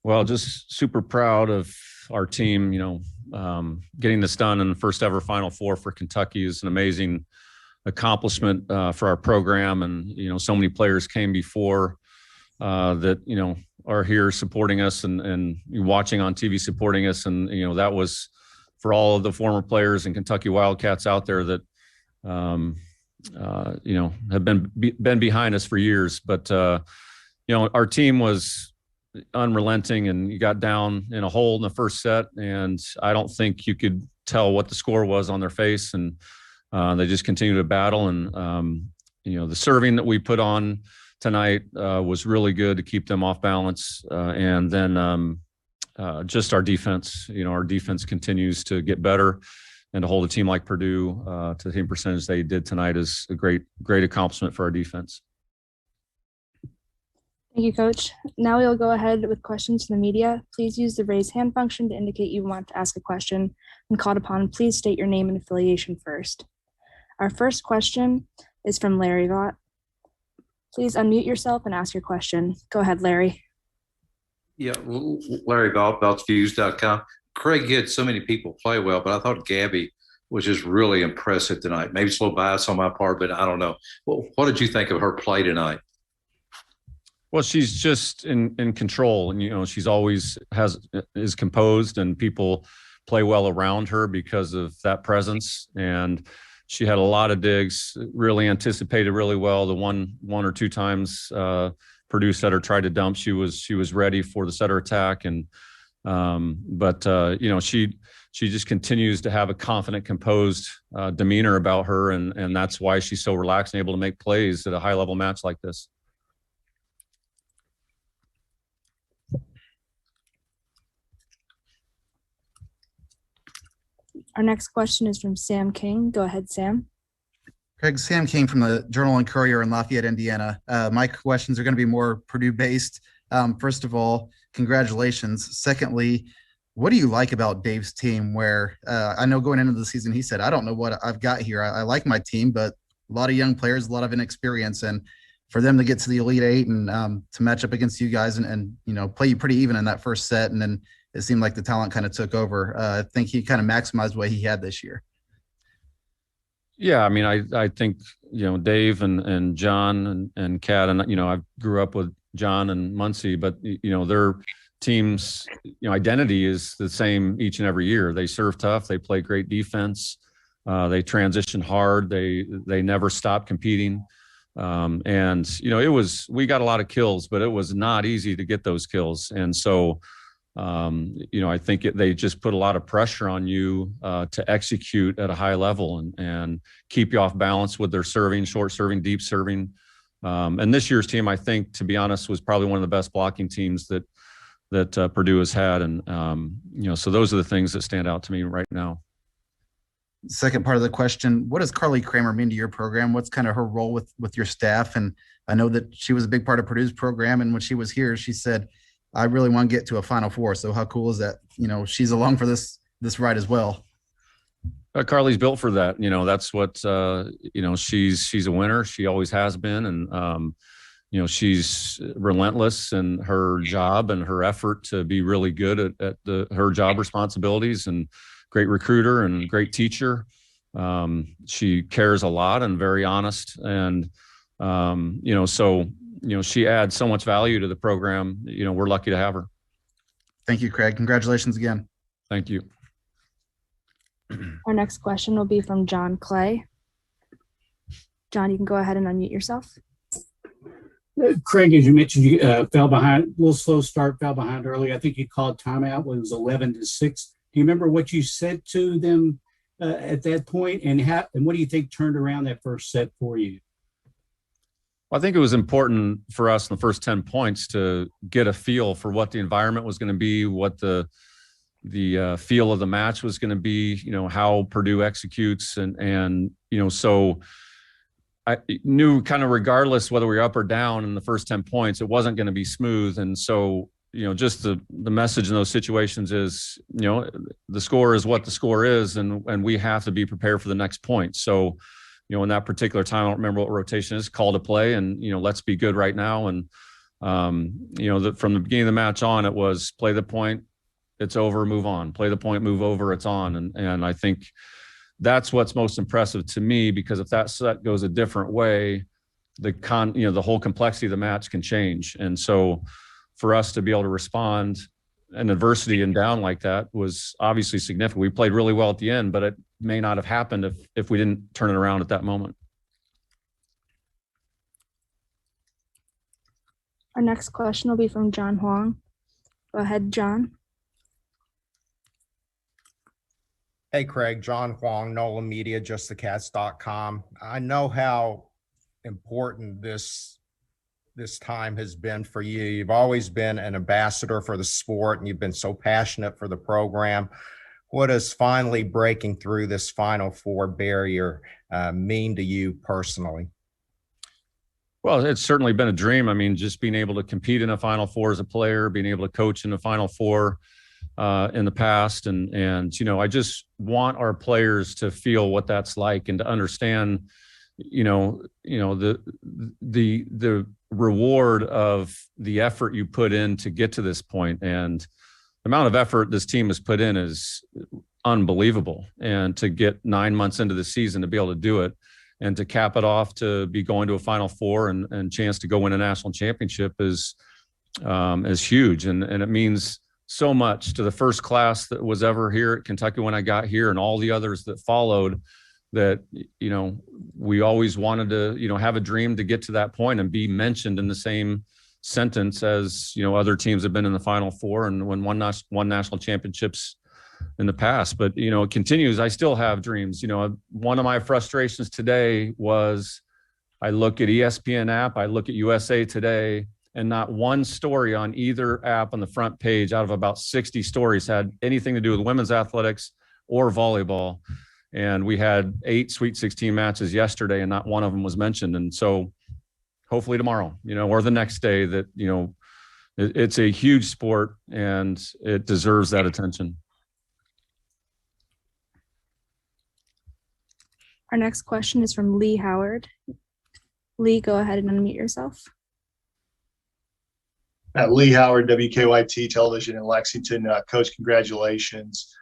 Well, just super proud of our team. Getting this done in the first ever Final Four for Kentucky is an amazing accomplishment for our program. And, so many players came before that, are here supporting us and watching on TV supporting us. And, that was for all of the former players and Kentucky Wildcats out there that, have been behind us for years. But, our team was unrelenting, and you got down in a hole in the first set, and I don't think you could tell what the score was on their face, and they just continued to battle. And the serving that we put on tonight was really good to keep them off balance, and then just our defense. Our defense continues to get better, and to hold a team like Purdue to the same percentage they did tonight is a great accomplishment for our defense. Thank you, Coach. Now we'll go ahead with questions from the media. Please use the raise hand function to indicate you want to ask a question. When called upon, please state your name and affiliation first. Our first question is from Larry Vaught. Please unmute yourself and ask your question. Go ahead, Larry. Yeah, Larry Vaught, BeltsViews.com. Craig, you had so many people play well, but I thought Gabby was just really impressive tonight. Maybe it's a little bias on my part, but I don't know. Well, what did you think of her play tonight? Well, she's just in control, and she's always is composed, and people play well around her because of that presence. And she had a lot of digs, really anticipated really well. The one or two times Purdue setter tried to dump, she was ready for the setter attack, and she just continues to have a confident, composed demeanor about her, and that's why she's so relaxed and able to make plays at a high level match like this. Our next question is from Sam King. Go ahead, Sam. Craig, Sam King from the Journal and Courier in Lafayette, Indiana. My questions are going to be more Purdue-based. First of all, congratulations. Secondly, what do you like about Dave's team where I know going into the season, he said, I don't know what I've got here. I like my team, but a lot of young players, a lot of inexperience. And for them to get to the Elite Eight and to match up against you guys and play you pretty even in that first set, and then it seemed like the talent kind of took over. I think he kind of maximized what he had this year. Yeah, I mean, I think, Dave and John and Kat, and, I grew up with John and Muncie, but, their team's, identity is the same each and every year. They serve tough. They play great defense. They transition hard. They never stop competing. And, we got a lot of kills, but it was not easy to get those kills. And so, I think they just put a lot of pressure on you to execute at a high level and keep you off balance with their serving, short serving, deep serving. And this year's team, I think, to be honest, was probably one of the best blocking teams that Purdue has had. And, so those are the things that stand out to me right now. Second part of the question, what does Carly Kramer mean to your program? What's kind of her role with your staff? And I know that she was a big part of Purdue's program. And when she was here, she said, I really want to get to a Final Four. So how cool is that? She's along for this ride as well. Carly's built for that. That's what, she's a winner. She always has been. And, she's relentless in her job and her effort to be really good at her job responsibilities, and great recruiter and great teacher. She cares a lot and very honest. And, she adds so much value to the program. We're lucky to have her. Thank you, Craig. Congratulations again. Thank you. Our next question will be from John Clay. John, you can go ahead and unmute yourself. Craig, as you mentioned, you fell behind, a little slow start, fell behind early. I think you called timeout when it was 11-6. Do you remember what you said to them at that point, and what do you think turned around that first set for you? Well, I think it was important for us in the first 10 points to get a feel for what the environment was going to be, what the feel of the match was going to be, how Purdue executes. And so I knew kind of regardless whether we were up or down in the first 10 points, it wasn't going to be smooth. And so, just the message in those situations is, the score is what the score is, and we have to be prepared for the next point. So, in that particular time, I don't remember what rotation is, call to play, and, let's be good right now. And From the beginning of the match on, it was play the point, it's over, move on. Play the point, move over, it's on. And I think that's what's most impressive to me, because if that set goes a different way, the whole complexity of the match can change. And so for us to be able to respond in adversity and down like that was obviously significant. We played really well at the end, but it may not have happened if we didn't turn it around at that moment. Our next question will be from John Huang. Go ahead, John. Hey, Craig, John Huang, NOLA Media, justthecats.com. I know how important this time has been for you. You've always been an ambassador for the sport, and you've been so passionate for the program. What does finally breaking through this Final Four barrier mean to you personally? Well, it's certainly been a dream. I mean, just being able to compete in a Final Four as a player, being able to coach in a Final Four in the past, and I just want our players to feel what that's like and to understand, the reward of the effort you put in to get to this point. And the amount of effort this team has put in is unbelievable. And to get 9 months into the season to be able to do it, and to cap it off to be going to a Final Four and chance to go win a national championship is huge. And it means so much to the first class that was ever here at Kentucky when I got here, and all the others that followed, that, we always wanted to, have a dream to get to that point and be mentioned in the same sentence as, other teams have been in the Final Four and won national championships in the past. But, it continues. I still have dreams. One of my frustrations today was I look at ESPN app, I look at USA Today, and not one story on either app on the front page out of about 60 stories had anything to do with women's athletics or volleyball. And we had 8 Sweet 16 matches yesterday, and not one of them was mentioned. And so hopefully tomorrow, or the next day, that, it's a huge sport and it deserves that attention. Our next question is from Lee Howard. Lee, go ahead and unmute yourself. Lee Howard, WKYT Television in Lexington. Coach, congratulations.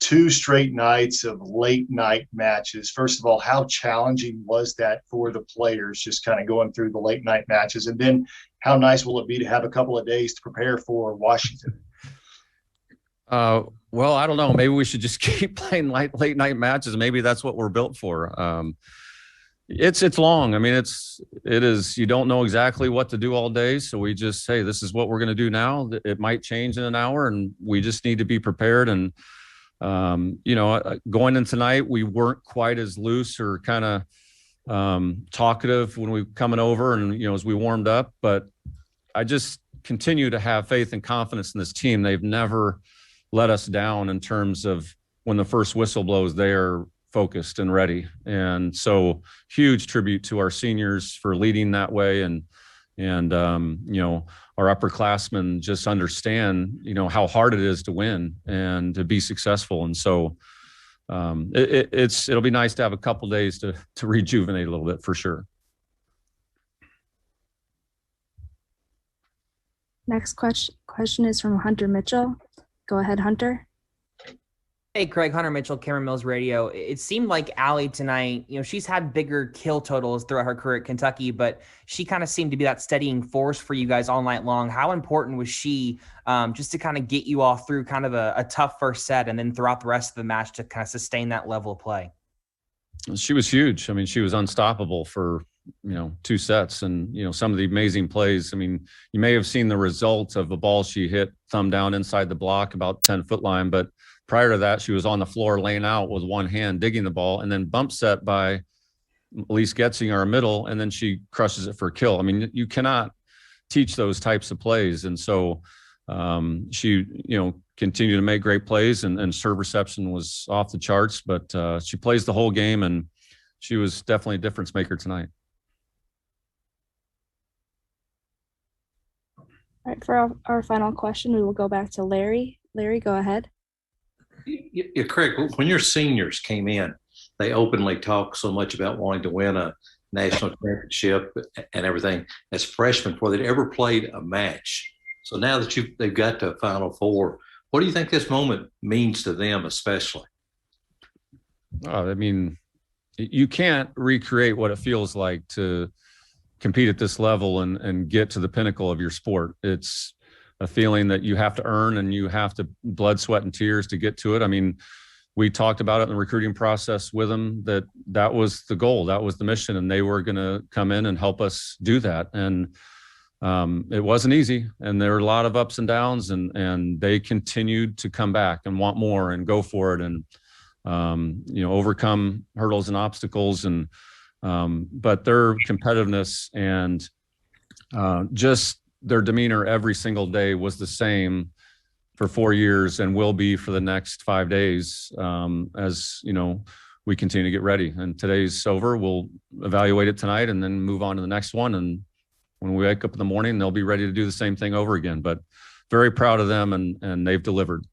2 straight nights of late night matches. First of all, how challenging was that for the players, just kind of going through the late night matches? And then how nice will it be to have a couple of days to prepare for Washington? Well, I don't know. Maybe we should just keep playing late night matches. Maybe that's what we're built for. It's long. I mean, it is, you don't know exactly what to do all day. So we just say, this is what we're going to do now. It might change in an hour, and we just need to be prepared. And, going in tonight, we weren't quite as loose or kind of talkative when we coming over and, as we warmed up, but I just continue to have faith and confidence in this team. They've never let us down in terms of when the first whistle blows, they are focused and ready. And so huge tribute to our seniors for leading that way. And our upperclassmen just understand, how hard it is to win and to be successful. And so it'll be nice to have a couple days to rejuvenate a little bit, for sure. Next question is from Hunter Mitchell. Go ahead, Hunter. Hey, Craig, Hunter Mitchell, Cameron Mills Radio. It seemed like Allie tonight, she's had bigger kill totals throughout her career at Kentucky, but she kind of seemed to be that steadying force for you guys all night long. How important was she just to kind of get you all through kind of a tough first set and then throughout the rest of the match to kind of sustain that level of play? She was huge. I mean, she was unstoppable for, 2 sets, and, some of the amazing plays. I mean, you may have seen the result of the ball she hit thumb down inside the block about 10-foot line, but prior to that, she was on the floor laying out with one hand, digging the ball, and then bump set by Elise Getzinger, our middle, and then she crushes it for a kill. I mean, you cannot teach those types of plays. And so she, continued to make great plays, and serve reception was off the charts, but she plays the whole game, and she was definitely a difference maker tonight. All right, for our final question, we will go back to Larry. Larry, go ahead. Yeah, Craig, when your seniors came in, they openly talk so much about wanting to win a national championship and everything as freshmen before they'd ever played a match. So now that they've got to Final Four, what do you think this moment means to them especially? I mean, you can't recreate what it feels like to compete at this level and get to the pinnacle of your sport. It's a feeling that you have to earn, and you have to blood, sweat, and tears to get to it. I mean, we talked about it in the recruiting process with them, that was the goal, that was the mission, and they were going to come in and help us do that. And it wasn't easy, and there were a lot of ups and downs, and they continued to come back and want more and go for it, and overcome hurdles and obstacles. And but their competitiveness and just their demeanor every single day was the same for 4 years, and will be for the next 5 days, as we continue to get ready. And today's over. We'll evaluate it tonight and then move on to the next one. And when we wake up in the morning, they'll be ready to do the same thing over again. But very proud of them, and they've delivered.